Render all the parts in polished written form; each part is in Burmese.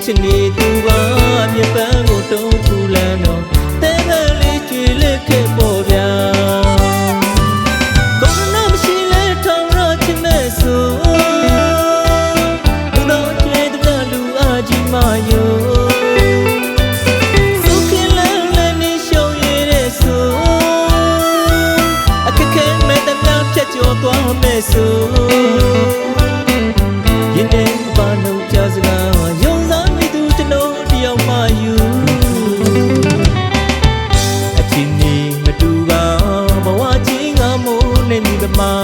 ချစ်နေသူပါမြပန်းကိုတုံးထူလန်းတော့တဲကလေးကျွေလက်ခဲ့ပေါ်ဗျာကောင်းနာမရှိလဲထောင်ရချင်မဲ့ဆိုဘုတော်ကျွေတပြလူအားကြီးမယောစုခင်လန်းလည်းနေရှုံရတဲ့ဆိုအခက်ခဲမဲ့တပြဖြတ်ကျော်သွားမဲ့ဆိုရင်ထဲပါလို့ကြစကားယုံစားမိသူကျွန်တော်တယောက်မှယူအချင်းကြီးမတူပါဘဝချင်းငါမိုးနေမိပမာ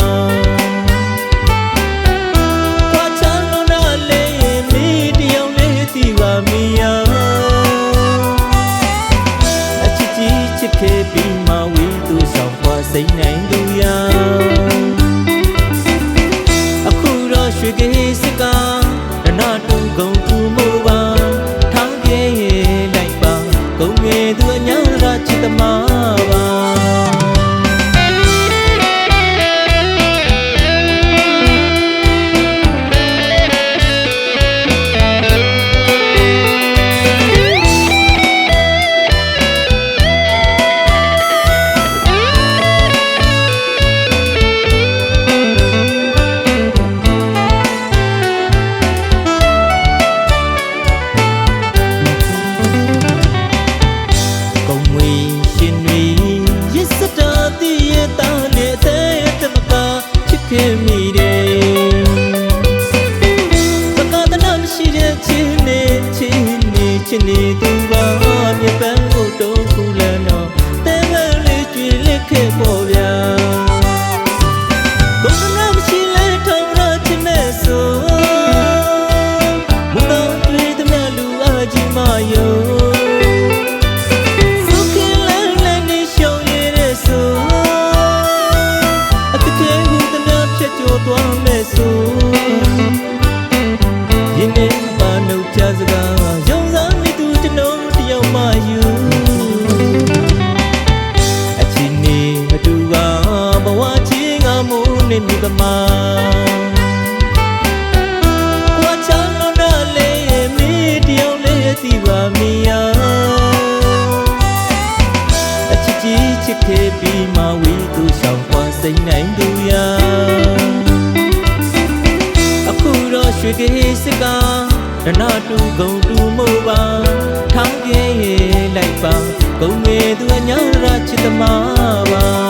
ခွာချမ်းလို့နာလေးမိတယောက်လေးသိပါမီယာအချစ်ကြီးချစ်ခဲ့ပြီးမှဝီသူဆောင်ခွာစိတ်နိုင်သူရာအခုတော့ရွှေကေးစကားနာတူဂုံတူမိုးပါထောင်းပြေးလိုက်ပါဂုံငယ်သူအညာရာချစ်သမားပါခင်မိတယ်ပကာတနာမရှိတဲ့ချင်းနေသူပါမြပန်းကိုတုံးခူလန်းတော့တဲကလေးကျွေလက်ခဲ့ပေါ်ဗျာကိုယ်နာမရှိလဲထောင်ရချင်မဲ့ဆိုဘုတော်တွေ့သမျှလူအားကြီးမယောစုခင်လန်းလည်းနေရှုံရတဲ့ဆိုအခက်ခဲဟုသမျှဖြတ်ကျော်သွားမဲ့ဆိုရင်ထဲပါလို့ကြစကားယုံစားမိသူကျွန်တော်တယောက်မှယူအချင်းနေမတူပါဘဝချင်းငါမိုးနေမိပမာခွာချမ်းလို့နာလေးမိတယောက်လေးသိပါမီယာအချစ်ကြီးချစ်ခဲ့ပြီးမှဝီသူဆောင်ခွာစိတ်နိုင်သူရာအခုတော့ရွှေကေးစကားနာတူဂုံတူမိုးပါထောင်းပြေးလိုက်ပါဂုံငယ်သူအညာရာချစ်သမားပါ